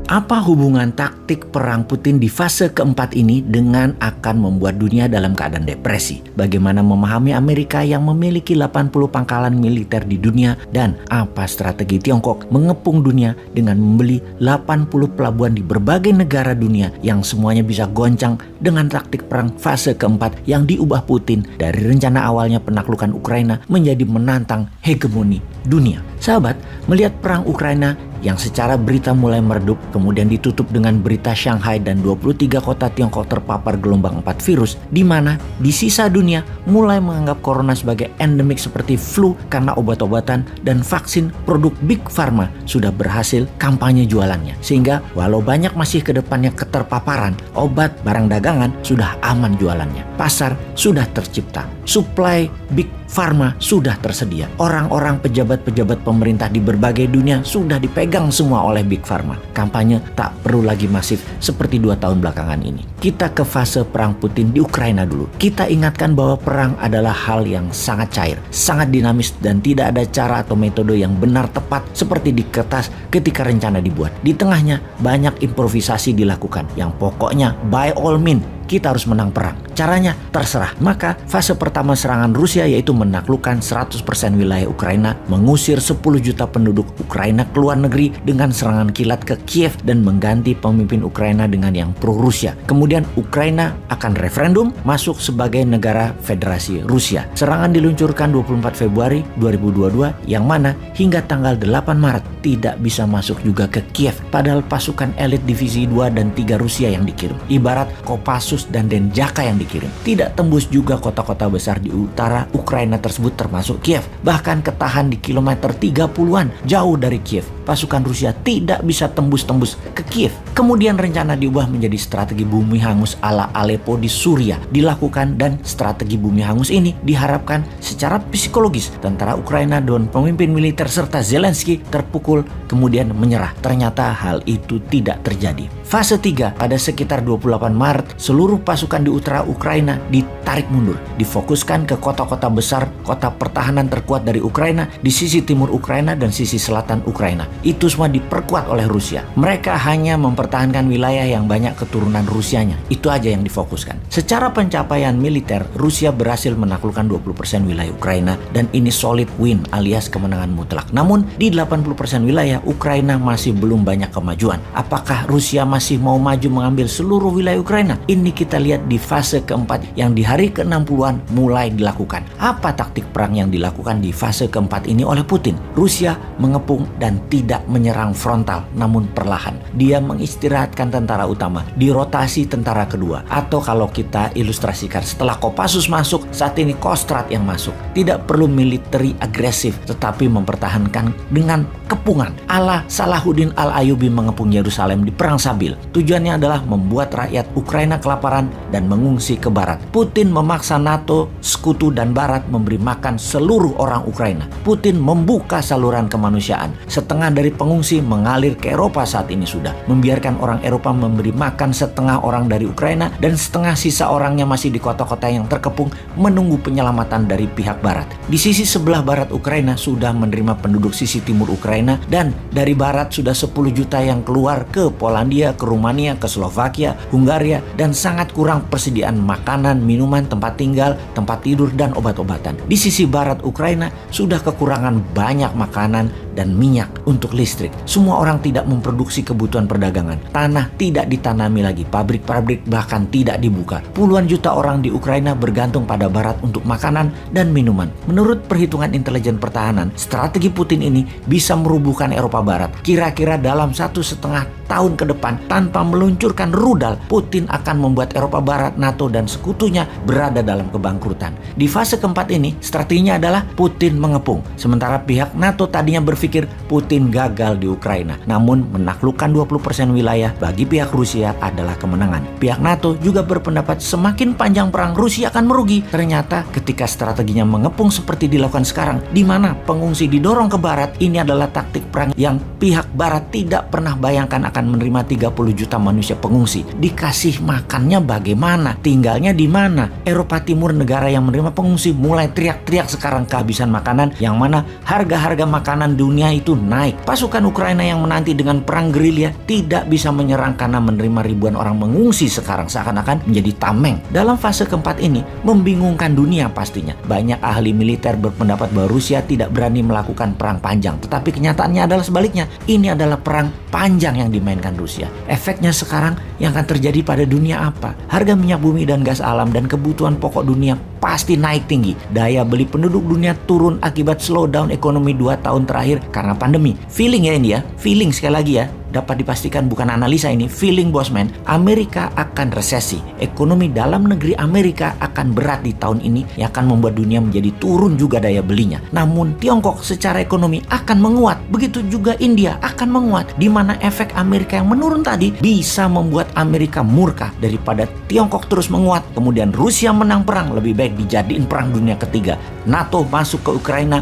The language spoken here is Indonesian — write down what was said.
Apa hubungan taktik perang Putin di fase keempat ini dengan akan membuat dunia dalam keadaan depresi? Bagaimana memahami Amerika yang memiliki 80 pangkalan militer di dunia, dan apa strategi Tiongkok mengepung dunia dengan membeli 80 pelabuhan di berbagai negara dunia yang semuanya bisa goncang dengan taktik perang fase keempat yang diubah Putin dari rencana awalnya penaklukan Ukraina menjadi menantang hegemoni dunia. Sahabat, melihat perang Ukraina yang secara berita mulai meredup, kemudian ditutup dengan berita Shanghai dan 23 kota Tiongkok terpapar gelombang 4 virus, di mana di sisa dunia mulai menganggap corona sebagai endemik seperti flu karena obat-obatan dan vaksin produk Big Pharma sudah berhasil kampanye jualannya. Sehingga walau banyak masih ke depannya keterpaparan, obat barang dagangan sudah aman jualannya. Pasar sudah tercipta, supply Big Pharma sudah tersedia. Orang-orang pejabat-pejabat pemerintah di berbagai dunia sudah dipegang semua oleh Big Pharma. Kampanye tak perlu lagi masif seperti 2 tahun belakangan ini. Kita ke fase perang Putin di Ukraina dulu. Kita ingatkan bahwa perang adalah hal yang sangat cair, sangat dinamis, dan tidak ada cara atau metode yang benar tepat seperti di kertas ketika rencana dibuat. Di tengahnya banyak improvisasi dilakukan, yang pokoknya by all means kita harus menang perang. Caranya terserah. Maka fase pertama serangan Rusia yaitu menaklukkan 100% wilayah Ukraina, mengusir 10 juta penduduk Ukraina ke luar negeri dengan serangan kilat ke Kiev dan mengganti pemimpin Ukraina dengan yang pro-Rusia. Kemudian Ukraina akan referendum masuk sebagai negara federasi Rusia. Serangan diluncurkan 24 Februari 2022 yang mana hingga tanggal 8 Maret tidak bisa masuk juga ke Kiev, padahal pasukan elit divisi 2 dan 3 Rusia yang dikirim. Ibarat Kopassus dan Denjaka yang dikirim. Tidak tembus juga kota-kota besar di utara Ukraina tersebut termasuk Kiev. Bahkan ketahan di kilometer 30-an jauh dari Kiev. Pasukan Rusia tidak bisa tembus-tembus ke Kiev. Kemudian rencana diubah menjadi strategi bumi hangus ala Aleppo di Suriah dilakukan, dan strategi bumi hangus ini diharapkan secara psikologis tentara Ukraina dan pemimpin militer serta Zelensky terpukul kemudian menyerah. Ternyata hal itu tidak terjadi. Fase 3 pada sekitar 28 Maret seluruh pasukan di utara Ukraina ditarik mundur, difokuskan ke kota-kota besar, kota pertahanan terkuat dari Ukraina di sisi timur Ukraina dan sisi selatan Ukraina. Itu semua diperkuat oleh Rusia. Mereka hanya mempertahankan wilayah yang banyak keturunan Rusianya. Itu aja yang difokuskan. Secara pencapaian militer, Rusia berhasil menaklukkan 20% wilayah Ukraina, dan ini solid win alias kemenangan mutlak. Namun di 80% wilayah Ukraina masih belum banyak kemajuan. Apakah Rusia masih mau maju mengambil seluruh wilayah Ukraina? Ini kita lihat di fase keempat yang di hari ke-60-an mulai dilakukan. Apa taktik perang yang dilakukan di fase keempat ini oleh Putin? Rusia mengepung dan tidak menyerang frontal, namun perlahan. Dia mengistirahatkan tentara utama, dirotasi tentara kedua. Atau kalau kita ilustrasikan, setelah Kopassus masuk, saat ini Kostrad yang masuk. Tidak perlu military agresif, tetapi mempertahankan dengan kepungan. Ala Salahuddin Al-Ayyubi mengepung Yerusalem di Perang Sabil. Tujuannya adalah membuat rakyat Ukraina kelaparan dan mengungsi ke barat. Putin memaksa NATO, sekutu dan barat memberi makan seluruh orang Ukraina. Putin membuka saluran kemanusiaan. Setengah dari pengungsi mengalir ke Eropa saat ini sudah. Membiarkan orang Eropa memberi makan setengah orang dari Ukraina, dan setengah sisa orangnya masih di kota-kota yang terkepung menunggu penyelamatan dari pihak barat. Di sisi sebelah barat Ukraina sudah menerima penduduk sisi timur Ukraina, dan dari barat sudah 10 juta yang keluar ke Polandia, ke Rumania, ke Slovakia, Hungaria, dan sangat kurang persediaan makanan, minuman, tempat tinggal, tempat tidur, dan obat-obatan. Di sisi barat Ukraina sudah kekurangan banyak makanan dan minyak untuk listrik. Semua orang tidak memproduksi kebutuhan perdagangan. Tanah tidak ditanami lagi, pabrik-pabrik bahkan tidak dibuka. Puluhan juta orang di Ukraina bergantung pada barat untuk makanan dan minuman. Menurut perhitungan intelijen pertahanan, strategi Putin ini bisa merubuhkan Eropa Barat. Kira-kira dalam 1,5 tahun ke depan, tanpa meluncurkan rudal, Putin akan membuat Eropa Barat, NATO, dan sekutunya berada dalam kebangkrutan. Di fase keempat ini, strateginya adalah Putin mengepung. Sementara pihak NATO tadinya berpikir Putin gagal di Ukraina, namun menaklukkan 20% wilayah bagi pihak Rusia adalah kemenangan. Pihak NATO juga berpendapat semakin panjang perang Rusia akan merugi. Ternyata ketika strateginya mengepung seperti dilakukan sekarang, di mana pengungsi didorong ke barat, ini adalah taktik perang yang pihak barat tidak pernah bayangkan akan akan menerima 30 juta manusia pengungsi. Dikasih makannya bagaimana? Tinggalnya di mana? Eropa Timur, negara yang menerima pengungsi, mulai teriak-teriak sekarang kehabisan makanan, yang mana harga-harga makanan dunia itu naik. Pasukan Ukraina yang menanti dengan perang gerilya tidak bisa menyerang karena menerima ribuan orang mengungsi sekarang, seakan-akan menjadi tameng. Dalam fase keempat ini membingungkan dunia pastinya. Banyak ahli militer berpendapat bahwa Rusia tidak berani melakukan perang panjang, tetapi kenyataannya adalah sebaliknya. Ini adalah perang panjang yang dimainkan Rusia. Efeknya sekarang yang akan terjadi pada dunia apa? Harga minyak bumi dan gas alam dan kebutuhan pokok dunia pasti naik tinggi. Daya beli penduduk dunia turun akibat slowdown ekonomi 2 tahun terakhir karena pandemi. Feeling ya ini ya, feeling sekali lagi ya. Dapat dipastikan bukan analisa ini, feeling bosman, Amerika akan resesi. Ekonomi dalam negeri Amerika akan berat di tahun ini yang akan membuat dunia menjadi turun juga daya belinya. Namun Tiongkok secara ekonomi akan menguat, begitu juga India akan menguat, di mana efek Amerika yang menurun tadi bisa membuat Amerika murka. Daripada Tiongkok terus menguat, kemudian Rusia menang perang, lebih baik dijadiin perang dunia ketiga. NATO masuk ke Ukraina,